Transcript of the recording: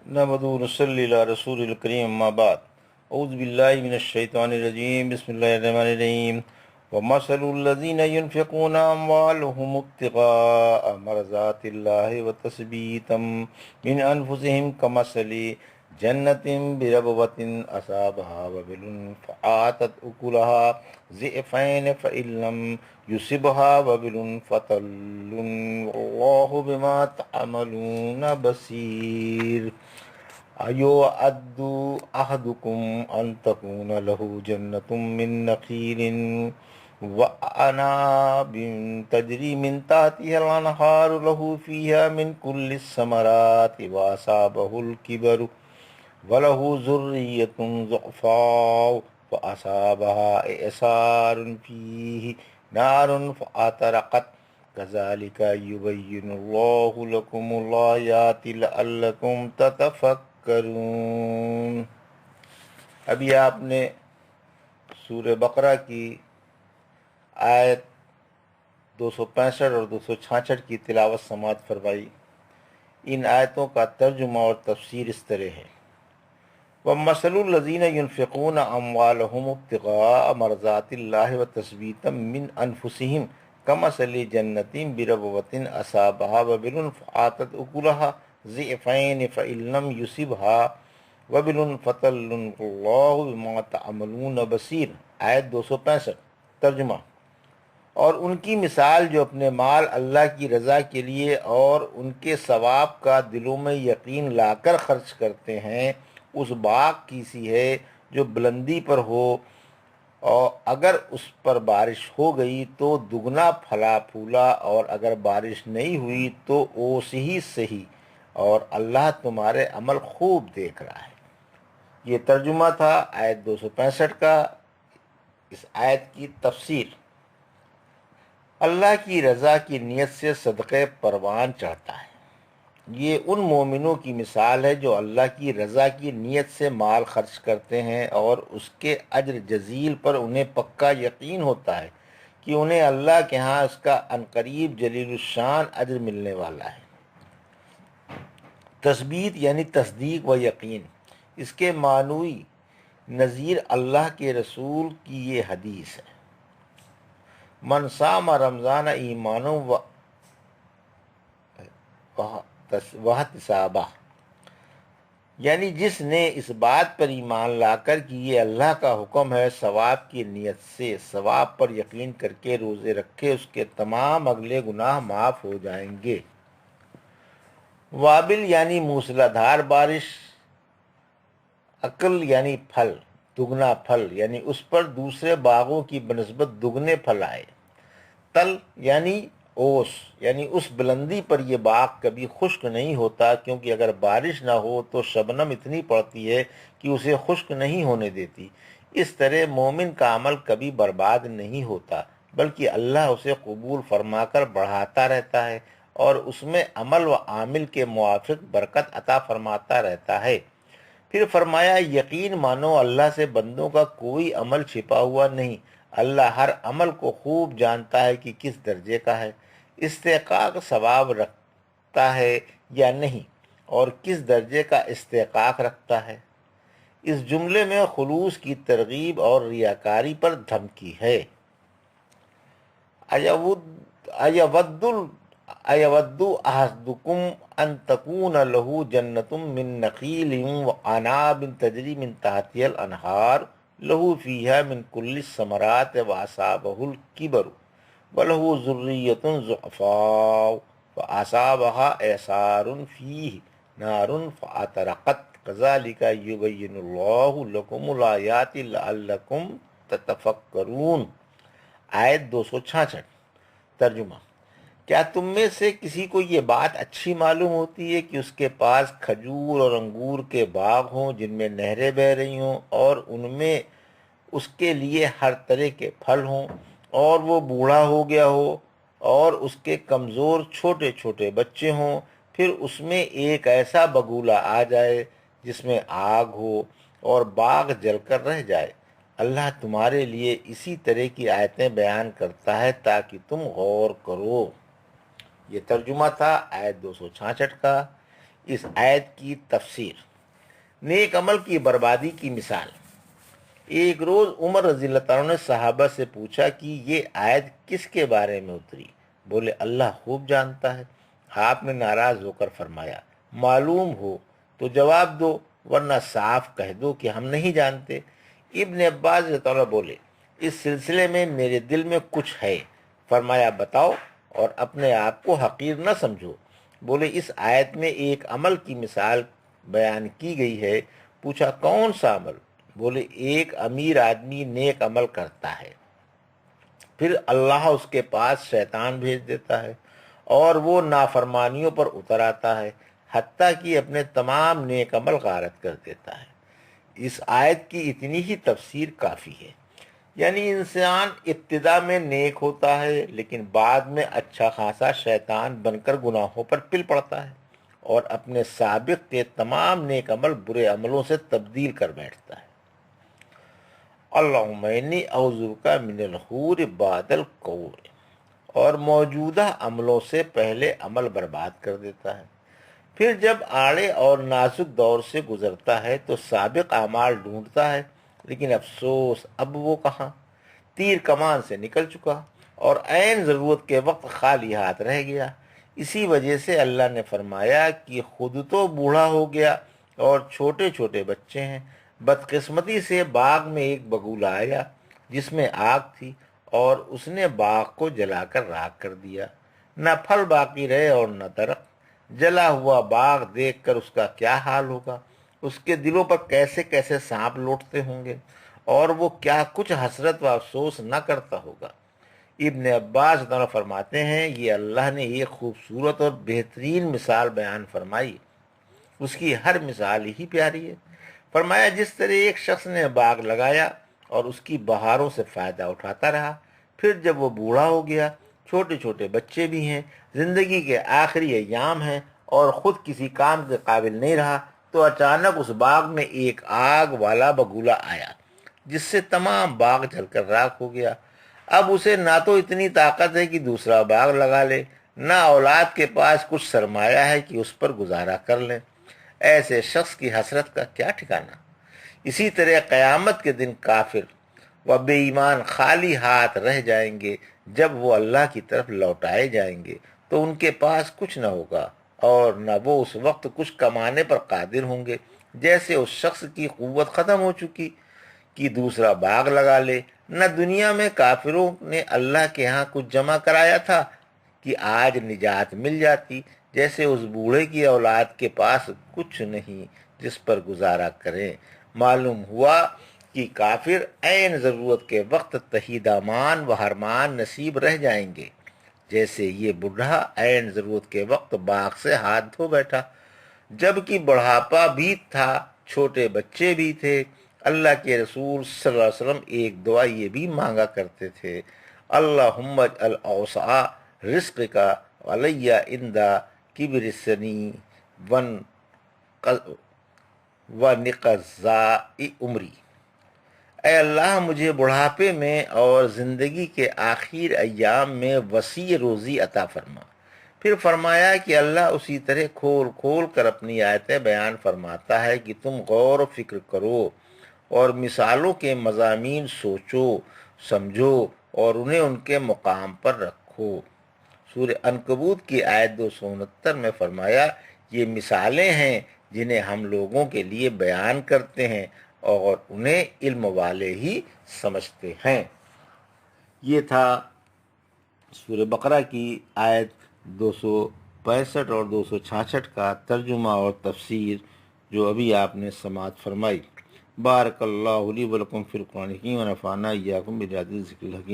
نحمدہ و نصلی علی رسول الکریم اما بعد اعوذ باللہ من الشیطان الرجیم بسم اللہ الرحمن الرحیم ومثل الذین ينفقون اموالهم ابتغاء مرضات اللہ وتثبیتا من انفسهم کمثل جنت بربوۃ اصابها وبل فآتت اکلها ضعفین فإن لم يصبها وبل فطل واللہ بما تعملون بصیر أَيُوَدُّ أَحَدُكُمْ أَن تَكُونَ لَهُ جَنَّةٌ مِّن نَخِيلٍ وَأَعْنَابٍ تَجْرِي مِن تَحْتِهَا الْأَنْهَارُ لَهُ فِيهَا مِن كُلِّ الثَّمَرَاتِ وَأَصَابَهُ الْكِبَرُ وَلَهُ ذُرِّيَّةٌ ضُعْفَاءُ فَأَصَابَهَا إِعْصَارٌ فِيهِ نَارٌ فَأَحْتَرَقَتْ كَذَلِكَ يُبَيِّنُ اللَّهُ لَكُمُ الْآيَاتِ لَعَلَّكُمْ تَتَفَكَّرُونَ۔ ابھی آپ نے سورہ بقرہ کی آیت 265 اور 266 کی تلاوت سماعت فرمائی۔ ان آیتوں کا ترجمہ اور تفسیر اس طرح ہے: وَمَثَلُ الَّذِينَ يُنْفِقُونَ أَمْوَالَهُمُ ابْتِغَاءَ مَرْضَاتِ اللَّهِ وَتَثْبِيتًا مِّنْ أَنفُسِهِمْ كَمَثَلِ جَنَّةٍ بِرَبْوَةٍ أَصَابَهَا وَبِلٌ فَآتَتْ أُكُلَهَا ضِعْفَيْنِ فَإِن لَّمْ يُصِبْهَا وَبِلٌ فَطَلٌّ وَاللَّهُ بِمَا تَعْمَلُونَ بَصِيرٌ۔ آیت 265۔ ترجمہ: اور ان کی مثال جو اپنے مال اللہ کی رضا کے لیے اور ان کے ثواب کا دلوں میں یقین لا کر خرچ کرتے ہیں اس باغ کی سی ہے جو بلندی پر ہو، اور اگر اس پر بارش ہو گئی تو دگنا پھلا پھولا، اور اگر بارش نہیں ہوئی تو اوس ہی سہی، اور اللہ تمہارے عمل خوب دیکھ رہا ہے۔ یہ ترجمہ تھا آیت 265 کا۔ اس آیت کی تفسیر: اللہ کی رضا کی نیت سے صدقہ پروان چڑھتا ہے۔ یہ ان مومنوں کی مثال ہے جو اللہ کی رضا کی نیت سے مال خرچ کرتے ہیں اور اس کے اجر جزیل پر انہیں پکا یقین ہوتا ہے کہ انہیں اللہ کے ہاں اس کا عنقریب جلیل الشان اجر ملنے والا ہے۔ تثبیت یعنی تصدیق و یقین۔ اس کے معنوی نظیر اللہ کے رسول کی یہ حدیث ہے: من صام رمضان ایمانا واحتسابا، یعنی جس نے اس بات پر ایمان لا کر کہ یہ اللہ کا حکم ہے، ثواب کی نیت سے ثواب پر یقین کر کے روزے رکھے، اس کے تمام اگلے گناہ معاف ہو جائیں گے۔ وابل یعنی موسلادھار بارش، عقل یعنی پھل، دگنا پھل یعنی اس پر دوسرے باغوں کی بنسبت دگنے پھل آئے۔ تل یعنی اوس، یعنی اس بلندی پر یہ باغ کبھی خشک نہیں ہوتا، کیونکہ اگر بارش نہ ہو تو شبنم اتنی پڑتی ہے کہ اسے خشک نہیں ہونے دیتی۔ اس طرح مومن کا عمل کبھی برباد نہیں ہوتا، بلکہ اللہ اسے قبول فرما کر بڑھاتا رہتا ہے اور اس میں عمل و عامل کے موافق برکت عطا فرماتا رہتا ہے۔ پھر فرمایا یقین مانو اللہ سے بندوں کا کوئی عمل چھپا ہوا نہیں، اللہ ہر عمل کو خوب جانتا ہے کہ کس درجے کا ہے، استحقاق ثواب رکھتا ہے یا نہیں، اور کس درجے کا استحقاق رکھتا ہے۔ اس جملے میں خلوص کی ترغیب اور ریاکاری پر دھمکی ہے۔ أَيَوَدُّ أَحَدُكُمْ أَن تَكُونَ لَهُ جَنَّةٌ مِّن نَخِيلٍ وَأَعْنَابٍ تَجْرِي مِن تَحْتِهَا الْأَنْهَارُ لَهُ فِيهَا مِن كُلِّ الثَّمَرَاتِ وَأَصَابَهُ الْكِبَرُ وَلَهُ ذُرِّيَّةٌ ضُعْفَاءُ فَأَصَابَهَا إِعْصَارٌ فِيهِ نَارٌ فَأَحْتَرَقَتْ كَذَلِكَ يُبَيِّنُ اللَّهُ لَكُمُ الْآيَاتِ لَعَلَّكُمْ تَتَفَكَّرُونَ۔ آیت 266۔ ترجمہ: کیا تم میں سے کسی کو یہ بات اچھی معلوم ہوتی ہے کہ اس کے پاس کھجور اور انگور کے باغ ہوں جن میں نہریں بہہ رہی ہوں، اور ان میں اس کے لیے ہر طرح کے پھل ہوں، اور وہ بوڑھا ہو گیا ہو اور اس کے کمزور چھوٹے چھوٹے بچے ہوں، پھر اس میں ایک ایسا بگولا آ جائے جس میں آگ ہو اور باغ جل کر رہ جائے؟ اللہ تمہارے لیے اسی طرح کی آیتیں بیان کرتا ہے تاکہ تم غور کرو۔ یہ ترجمہ تھا آیت 266 کا۔ اس آیت کی تفسیر۔ نیک عمل کی بربادی کی مثال۔ ایک روز عمر رضی اللہ تعالیٰ نے صحابہ سے پوچھا کہ یہ آیت کس کے بارے میں اتری؟ بولے اللہ خوب جانتا ہے۔ آپ نے ناراض ہو کر فرمایا معلوم ہو تو جواب دو، ورنہ صاف کہہ دو کہ ہم نہیں جانتے۔ ابن عباس رضی اللہ عنہ بولے اس سلسلے میں میرے دل میں کچھ ہے۔ فرمایا بتاؤ اور اپنے آپ کو حقیر نہ سمجھو۔ بولے اس آیت میں ایک عمل کی مثال بیان کی گئی ہے۔ پوچھا کون سا عمل؟ بولے ایک امیر آدمی نیک عمل کرتا ہے، پھر اللہ اس کے پاس شیطان بھیج دیتا ہے اور وہ نافرمانیوں پر اتر آتا ہے حتیٰ کہ اپنے تمام نیک عمل غارت کر دیتا ہے۔ اس آیت کی اتنی ہی تفسیر کافی ہے، یعنی انسان ابتدا میں نیک ہوتا ہے لیکن بعد میں اچھا خاصا شیطان بن کر گناہوں پر پل پڑتا ہے اور اپنے سابق کے تمام نیک عمل برے عملوں سے تبدیل کر بیٹھتا ہے۔ اللہم انی اعوذ بک من الخور بعد القور، اور موجودہ عملوں سے پہلے عمل برباد کر دیتا ہے۔ پھر جب آڑے اور نازک دور سے گزرتا ہے تو سابق اعمال ڈھونڈتا ہے، لیکن افسوس اب وہ کہاں، تیر کمان سے نکل چکا اور عین ضرورت کے وقت خالی ہاتھ رہ گیا۔ اسی وجہ سے اللہ نے فرمایا کہ خود تو بوڑھا ہو گیا اور چھوٹے چھوٹے بچے ہیں۔ بدقسمتی سے باغ میں ایک بگولا آیا جس میں آگ تھی اور اس نے باغ کو جلا کر راکھ کر دیا، نہ پھل باقی رہے اور نہ درخت۔ جلا ہوا باغ دیکھ کر اس کا کیا حال ہوگا، اس کے دلوں پر کیسے کیسے سانپ لوٹتے ہوں گے اور وہ کیا کچھ حسرت و افسوس نہ کرتا ہوگا۔ ابن عباس رضی اللہ عنہ فرماتے ہیں یہ اللہ نے ایک خوبصورت اور بہترین مثال بیان فرمائی، اس کی ہر مثال ہی پیاری ہے۔ فرمایا جس طرح ایک شخص نے باغ لگایا اور اس کی بہاروں سے فائدہ اٹھاتا رہا، پھر جب وہ بوڑھا ہو گیا، چھوٹے چھوٹے بچے بھی ہیں، زندگی کے آخری ایام ہیں اور خود کسی کام کے قابل نہیں رہا، تو اچانک اس باغ میں ایک آگ والا بگولا آیا جس سے تمام باغ جل کر راکھ ہو گیا۔ اب اسے نہ تو اتنی طاقت ہے کہ دوسرا باغ لگا لے، نہ اولاد کے پاس کچھ سرمایہ ہے کہ اس پر گزارا کر لیں۔ ایسے شخص کی حسرت کا کیا ٹھکانہ۔ اسی طرح قیامت کے دن کافر و بے ایمان خالی ہاتھ رہ جائیں گے۔ جب وہ اللہ کی طرف لوٹائے جائیں گے تو ان کے پاس کچھ نہ ہوگا اور نہ وہ اس وقت کچھ کمانے پر قادر ہوں گے، جیسے اس شخص کی قوت ختم ہو چکی کہ دوسرا باغ لگا لے۔ نہ دنیا میں کافروں نے اللہ کے ہاں کچھ جمع کرایا تھا کہ آج نجات مل جاتی، جیسے اس بوڑھے کی اولاد کے پاس کچھ نہیں جس پر گزارا کریں۔ معلوم ہوا کہ کافر عین ضرورت کے وقت تہی دامان و حرمان نصیب رہ جائیں گے، جیسے یہ بوڑھا عین ضرورت کے وقت باغ سے ہاتھ دھو بیٹھا، جبکہ بڑھاپا بھی تھا، چھوٹے بچے بھی تھے۔ اللہ کے رسول صلی اللہ علیہ وسلم ایک دعا یہ بھی مانگا کرتے تھے، اللہم اجعل اوسع رزق کا علیہ اندہ کبر سنی ونقضاء عمری۔ اے اللہ مجھے بڑھاپے میں اور زندگی کے آخر ایام میں وسیع روزی عطا فرما۔ پھر فرمایا کہ اللہ اسی طرح کھول کھول کر اپنی آیتیں بیان فرماتا ہے کہ تم غور و فکر کرو اور مثالوں کے مضامین سوچو سمجھو اور انہیں ان کے مقام پر رکھو۔ سورہ عنکبوت کی آیت 269 میں فرمایا یہ مثالیں ہیں جنہیں ہم لوگوں کے لیے بیان کرتے ہیں اور انہیں علم والے ہی سمجھتے ہیں۔ یہ تھا سورہ بقرہ کی آیت 265 اور 266 کا ترجمہ اور تفسیر جو ابھی آپ نے سماعت فرمائی۔ بارک اللہ لی ولکم فی القرآن الحکیم ونفعنا ایاکم بآیات الذکر الحکیم۔